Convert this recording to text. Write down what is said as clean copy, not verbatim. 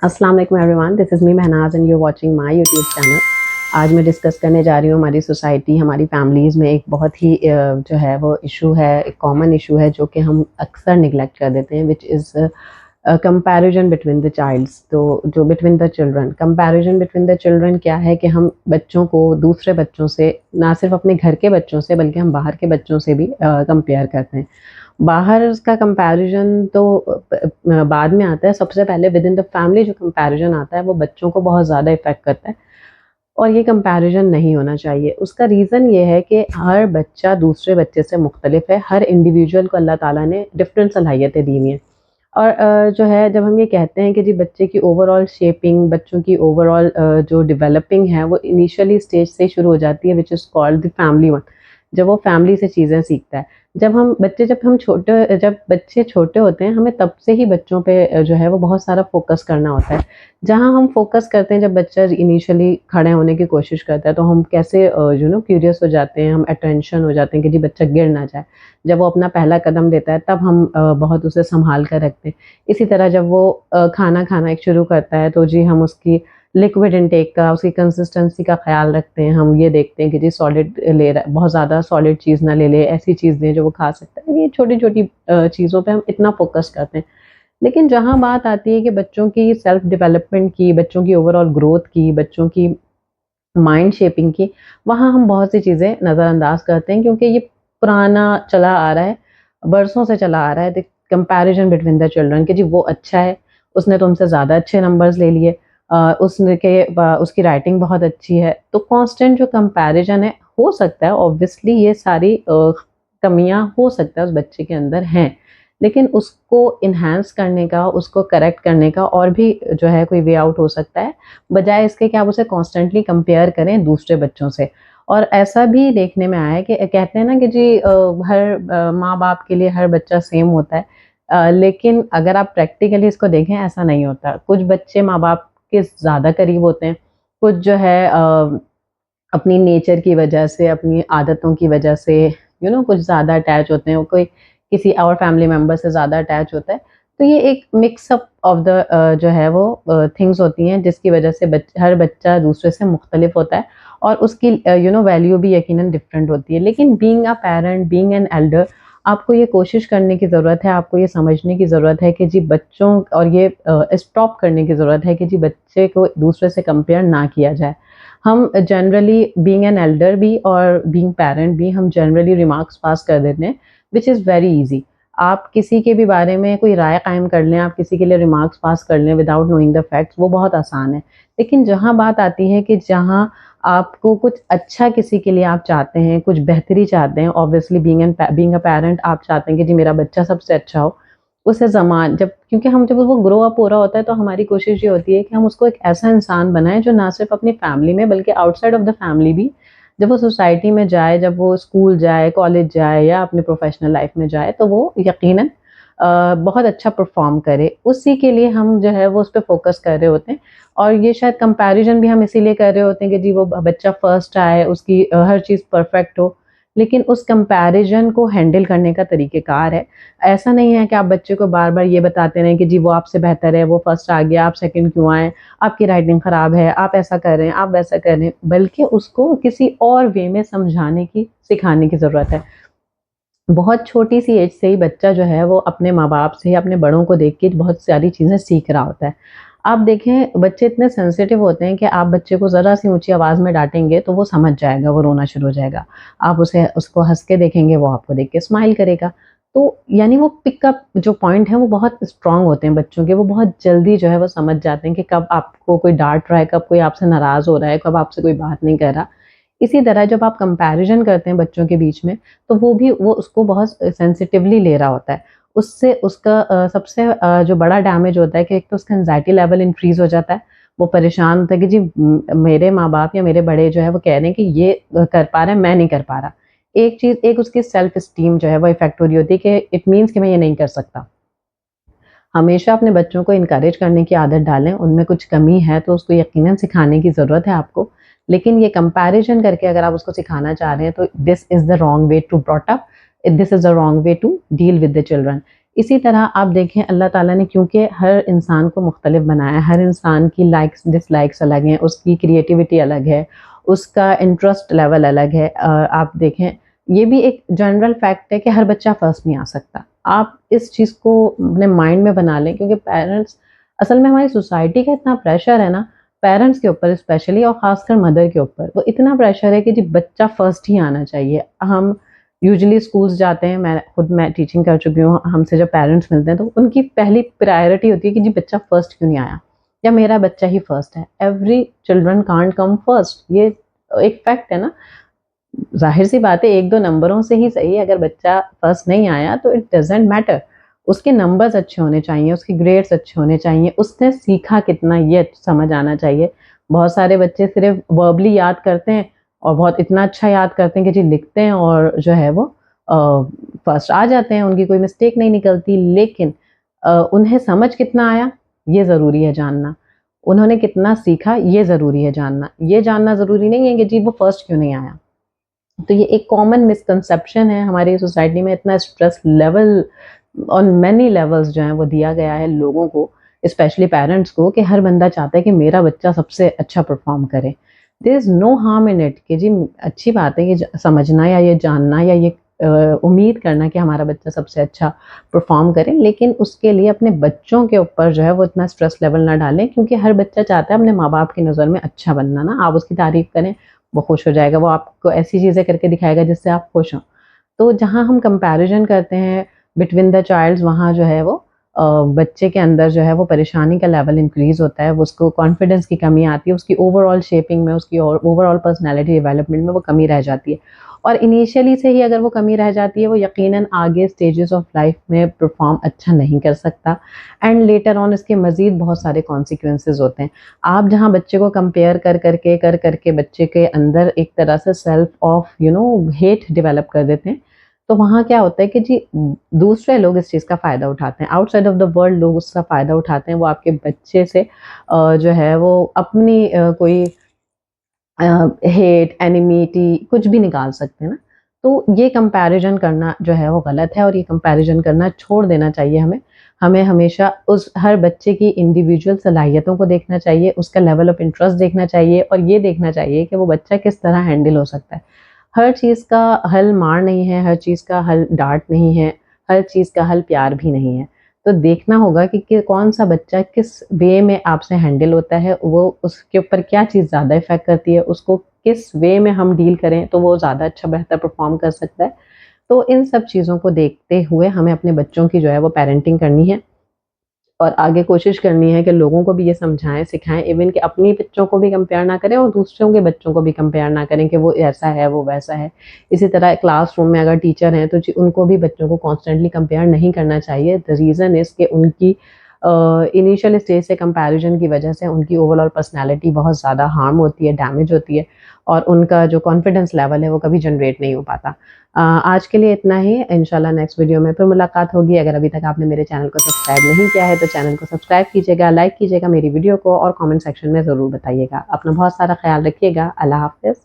अस्सलाम वालेकुम everyone, this is me Mahnaz and you watching my YouTube channel. आज मैं डिस्कस करने जा रही हूँ हमारी सोसाइटी, हमारी फैमिलीज़ में एक बहुत ही जो है वो इशू है, एक कॉमन इशू है जो कि हम अक्सर निगलेक्ट कर देते हैं, which is comparison between the childs. तो जो between the children, comparison between the children क्या है कि हम बच्चों को दूसरे बच्चों से, ना सिर्फ अपने घर के बच्चों से बल्कि हम बाहर के बच्चों से भी कंपेयर करते हैं। बाहर उसका कंपैरिजन तो बाद में आता है। सबसे पहले विद इन द फैमिली जो कंपैरिजन आता है वो बच्चों को बहुत ज़्यादा इफ़ेक्ट करता है, और ये कंपैरिजन नहीं होना चाहिए। उसका रीज़न ये है कि हर बच्चा दूसरे बच्चे से मुख्तलिफ है। हर इंडिविजुअल को अल्लाह ताला ने डिफरेंट सलाहियतें दी हुई हैं। और जो है, जब हम ये कहते हैं कि जी बच्चे की ओवरऑल शेपिंग, बच्चों की ओवरऑल जो डेवलपिंग है वो इनिशियली स्टेज से शुरू हो जाती है, which is called the family one. जब वो फैमिली से चीज़ें सीखता है। जब बच्चे छोटे होते हैं, हमें तब से ही बच्चों पे जो है वो बहुत सारा फ़ोकस करना होता है। जहाँ हम फ़ोकस करते हैं, जब बच्चा इनिशियली खड़े होने की कोशिश करता है, तो हम कैसे क्यूरियस हो जाते हैं, हम अटेंशन हो जाते हैं कि जी बच्चा गिर ना जाए। जब वो अपना पहला कदम लेता है, तब हम बहुत उसे सँभाल कर रखते हैं। इसी तरह जब वो खाना खाना एक शुरू करता है, तो जी हम उसकी लिक्विड इंटेक का, उसकी कंसिस्टेंसी का ख़्याल रखते हैं। हम ये देखते हैं कि जी सॉलिड ले रहा है, बहुत ज़्यादा सॉलिड चीज़ ना ले ले, ऐसी चीज़ दें जो वो खा सकता है। ये छोटी-छोटी चीज़ों पे हम इतना फ़ोकस करते हैं। लेकिन जहाँ बात आती है कि बच्चों की सेल्फ डेवलपमेंट की, बच्चों की ओवरऑल ग्रोथ की, बच्चों की माइंड शेपिंग की, वहाँ हम बहुत सी चीज़ें नज़रअंदाज करते हैं, क्योंकि ये पुराना चला आ रहा है, बरसों से चला आ रहा है, the comparison between the children, कि जी वो अच्छा है, उसने तुमसे ज़्यादा अच्छे नंबर्स ले लिए, उसकी राइटिंग बहुत अच्छी है। तो कांस्टेंट जो कंपैरिजन है, हो सकता है ऑब्वियसली ये सारी कमियां हो सकता है उस बच्चे के अंदर हैं, लेकिन उसको इन्हांस करने का, उसको करेक्ट करने का और भी जो है कोई वे आउट हो सकता है, बजाय इसके कि आप उसे कॉन्स्टेंटली कंपेयर करें दूसरे बच्चों से। और ऐसा भी देखने में आया है कि कहते हैं ना कि जी हर माँ बाप के लिए हर बच्चा सेम होता है, लेकिन अगर आप प्रैक्टिकली इसको देखें, ऐसा नहीं होता। कुछ बच्चे माँ बाप के ज़्यादा करीब होते हैं, कुछ जो है अपनी नेचर की वजह से, अपनी आदतों की वजह से कुछ ज़्यादा अटैच होते हैं, कोई किसी और फैमिली मेंबर से ज़्यादा अटैच होता है। तो ये एक मिक्स अप ऑफ द जो है वो थिंग्स होती हैं, जिसकी वजह से हर बच्चा दूसरे से मुख्तलिफ होता है, और उसकी वैल्यू भी यकीनन डिफरेंट होती है। लेकिन being a parent, being an elder, आपको ये कोशिश करने की ज़रूरत है, आपको ये समझने की ज़रूरत है कि जी बच्चों, और ये स्टॉप करने की ज़रूरत है कि जी बच्चे को दूसरे से कंपेयर ना किया जाए। हम जनरली, बीइंग एन एल्डर भी और बीइंग पेरेंट भी, हम जनरली रिमार्क्स पास कर देते हैं, विच इज़ वेरी ईज़ी। आप किसी के भी बारे में कोई राय कायम कर लें, आप किसी के लिए रिमार्क्स पास कर लें विदाउट नोइंग द फैक्ट्स, वो बहुत आसान है। लेकिन जहाँ बात आती है कि जहाँ आपको कुछ अच्छा किसी के लिए आप चाहते हैं, कुछ बेहतरी चाहते हैं, ऑब्वियसली बीइंग अ पेरेंट आप चाहते हैं कि जी मेरा बच्चा सबसे अच्छा हो। उसे ज़मान जब क्योंकि हम जब वो ग्रो अप हो रहा होता है, तो हमारी कोशिश ये होती है कि हम उसको एक ऐसा इंसान बनाएँ जो ना सिर्फ़ अपनी फैमिली में बल्कि आउटसाइड ऑफ द फैमिली भी, जब वो सोसाइटी में जाए, जब वो स्कूल जाए, कॉलेज जाए या अपने प्रोफ़ेशनल लाइफ़ में जाए, तो वो यकीनन बहुत अच्छा परफ़ॉर्म करे। उसी के लिए हम जो है वो उस पे फ़ोकस कर रहे होते हैं, और ये शायद कंपैरिज़न भी हम इसीलिए कर रहे होते हैं कि जी वो बच्चा फर्स्ट आए, उसकी हर चीज़ परफ़ेक्ट हो। लेकिन उस कंपैरिज़न को हैंडल करने का तरीक़ेकार है। ऐसा नहीं है कि आप बच्चे को बार-बार ये बताते रहें कि जी वो आपसे बेहतर है, वो फर्स्ट आ गया, आप सेकंड क्यों आए? आपकी राइटिंग ख़राब है, आप ऐसा कर रहे हैं, आप वैसा कर रहे हैं, बल्कि उसको किसी और वे में समझाने की, सिखाने की ज़रूरत है। बहुत छोटी-सी एज से ही बच्चा जो है वो अपने माँ-बाप से या अपने बड़ों को देख के बहुत सारी चीज़ें सीख रहा होता है। आप देखें, बच्चे इतने सेंसिटिव होते हैं कि आप बच्चे को ज़रा-सी ऊँची आवाज़ में डाँटेंगे तो वो समझ जाएगा, वो रोना शुरू हो जाएगा। आप उसको हँस के देखेंगे, वो आपको देख के स्माइल करेगा। तो यानी वो पिकअप जो पॉइंट है वो बहुत स्ट्रॉन्ग होते हैं बच्चों के, वो बहुत जल्दी जो है वो समझ जाते हैं कि कब आपको कोई डाँट रहा है, कब कोई आपसे नाराज़ हो रहा है, कब आपसे कोई बात नहीं कर रहा। इसी तरह जब आप कंपैरिज़न करते हैं बच्चों के बीच में, तो वो उसको बहुत सेंसिटिवली ले रहा होता है। उससे उसका सबसे जो बड़ा डैमेज होता है कि एक तो उसका एंग्ज़ायटी लेवल इंक्रीज़ हो जाता है। वो परेशान होता है कि जी मेरे माँ-बाप या मेरे बड़े जो है वो कह रहे हैं कि ये कर पा रहा है, मैं नहीं कर पा रहा। एक उसकी सेल्फ एस्टीम जो है वो इफ़ेक्ट हो रही होती है कि इट मीन्स कि मैं ये नहीं कर सकता। हमेशा अपने बच्चों को इनकरेज करने की आदत डालें, उनमें कुछ कमी है तो उसको यकीनन सिखाने की ज़रूरत है आपको। लेकिन ये कंपैरिज़न करके अगर आप उसको सिखाना चाह रहे हैं, तो this is the wrong way to brought up, this is the wrong way to deal with the children. इसी तरह आप देखें अल्लाह ताला ने क्योंकि हर इंसान को मुख्तलिफ बनाया है, हर इंसान की लाइक्स डिसलाइक्स अलग हैं, उसकी क्रिएटिविटी अलग है, उसका इंटरेस्ट लेवल अलग है। आप देखें ये भी एक जनरल फैक्ट है कि हर बच्चा फर्स्ट नहीं आ सकता। आप इस चीज़ को अपने माइंड में बना लें, क्योंकि पेरेंट्स असल में हमारी सोसाइटी का इतना प्रेशर है ना पेरेंट्स के ऊपर स्पेशली, और ख़ासकर मदर के ऊपर, वो इतना प्रेशर है कि जी बच्चा फर्स्ट ही आना चाहिए। हम यूजुअली स्कूल्स जाते हैं, मैं टीचिंग कर चुकी हूँ, हमसे जब पेरेंट्स मिलते हैं तो उनकी पहली प्रायोरिटी होती है कि जी बच्चा फर्स्ट क्यों नहीं आया, या मेरा बच्चा ही फर्स्ट है। Every children can't come first, ये एक फैक्ट है ना। जाहिर सी बात है, एक दो नंबरों से ही सही, अगर बच्चा फर्स्ट नहीं आया तो इट डजेंट मैटर। उसके नंबर्स अच्छे होने चाहिए, उसके ग्रेड्स अच्छे होने चाहिए, उसने सीखा कितना ये समझ आना चाहिए। बहुत सारे बच्चे सिर्फ वर्बली याद करते हैं और बहुत इतना अच्छा याद करते हैं कि जी लिखते हैं और जो है वो फर्स्ट आ जाते हैं, उनकी कोई मिस्टेक नहीं निकलती। लेकिन उन्हें समझ कितना आया ये ज़रूरी है जानना, उन्होंने कितना सीखा ये ज़रूरी है जानना। ये जानना ज़रूरी नहीं है कि जी वो फर्स्ट क्यों नहीं आया। तो ये एक कॉमन मिसकंसेप्शन है हमारी सोसाइटी में। इतना stress level on many levels जो हैं वो दिया गया है लोगों को, स्पेशली पेरेंट्स को, कि हर बंदा चाहता है कि मेरा बच्चा सबसे अच्छा परफॉर्म करे। There is no harm in it कि जी अच्छी बात है ये समझना या ये जानना या ये उम्मीद करना कि हमारा बच्चा सबसे अच्छा परफॉर्म करे, लेकिन उसके लिए अपने बच्चों के ऊपर जो है वो इतना स्ट्रेस लेवल ना डालें, क्योंकि हर बच्चा चाहता है अपने माँ बाप की नज़र में अच्छा बनना ना। आप उसकी तारीफ़ करें वो खुश हो जाएगा, वो आपको ऐसी चीज़ें करके दिखाएगा जिससे आप खुश हों। तो जहाँ हम कंपैरिजन करते हैं बिटवीन द चाइल्ड्स, वहाँ जो है वो बच्चे के अंदर जो है वो परेशानी का लेवल इंक्रीज़ होता है, वो उसको कॉन्फिडेंस की कमी आती है, उसकी ओवरऑल शेपिंग में, उसकी ओवरऑल पर्सनैलिटी डेवलपमेंट में वो कमी रह जाती है। और इनिशियली से ही अगर वो कमी रह जाती है, वो यकीनन आगे स्टेजेस ऑफ लाइफ में परफॉर्म अच्छा नहीं कर सकता, एंड लेटर ऑन इसके मज़ीद बहुत सारे कॉन्सिक्वेंसेस होते हैं। आप जहाँ बच्चे को कंपेयर कर करके बच्चे के अंदर एक तरह से सेल्फ ऑफ हेट डेवलप कर देते हैं, तो वहाँ क्या होता है कि जी दूसरे लोग इस चीज़ का फ़ायदा उठाते हैं, आउटसाइड ऑफ द वर्ल्ड लोग उसका फ़ायदा उठाते हैं, वो आपके बच्चे से जो है वो अपनी कोई हेट, एनिमिटी कुछ भी निकाल सकते हैं ना। तो ये कंपैरिज़न करना जो है वो गलत है, और ये कंपैरिज़न करना छोड़ देना चाहिए हमें। हमें हमेशा उस हर बच्चे की इंडिविजुअल सलाहियतों को देखना चाहिए, उसका लेवल ऑफ इंटरेस्ट देखना चाहिए, और ये देखना चाहिए कि वो बच्चा किस तरह हैंडल हो सकता है। हर चीज़ का हल मार नहीं है, हर चीज़ का हल डाँट नहीं है, हर चीज़ का हल प्यार भी नहीं है। तो देखना होगा कि कौन-सा बच्चा किस वे में आपसे हैंडल होता है, वो उसके ऊपर क्या चीज़ ज़्यादा इफ़ेक्ट करती है, उसको किस वे में हम डील करें तो वो ज़्यादा अच्छा बेहतर परफ़ॉर्म कर सकता है। तो इन सब चीज़ों को देखते हुए हमें अपने बच्चों की जो है वो पेरेंटिंग करनी है, और आगे कोशिश करनी है कि लोगों को भी ये समझाएँ, सिखाएँ, इवन कि अपने बच्चों को भी कंपेयर ना करें और दूसरों के बच्चों को भी कंपेयर ना करें कि वो ऐसा है, वो वैसा है। इसी तरह क्लासरूम में अगर टीचर हैं तो जी उनको भी बच्चों को कॉन्स्टेंटली कंपेयर नहीं करना चाहिए। द रीज़न इज़ कि उनकी इनिशियल स्टेज से कंपैरिज़न की वजह से उनकी ओवरऑल पर्सनैलिटी बहुत ज़्यादा हार्म होती है, डैमेज होती है, और उनका जो कॉन्फिडेंस लेवल है वो कभी जनरेट नहीं हो पाता। आज के लिए इतना ही, इंशाल्लाह नेक्स्ट वीडियो में फिर मुलाकात होगी। अगर अभी तक आपने मेरे चैनल को सब्सक्राइब नहीं किया है तो चैनल को सब्सक्राइब कीजिएगा, लाइक कीजिएगा मेरी वीडियो को, और कमेंट सेक्शन में ज़रूर बताइएगा। अपना बहुत सारा ख्याल रखिएगा। अल्लाह हाफ़िज़।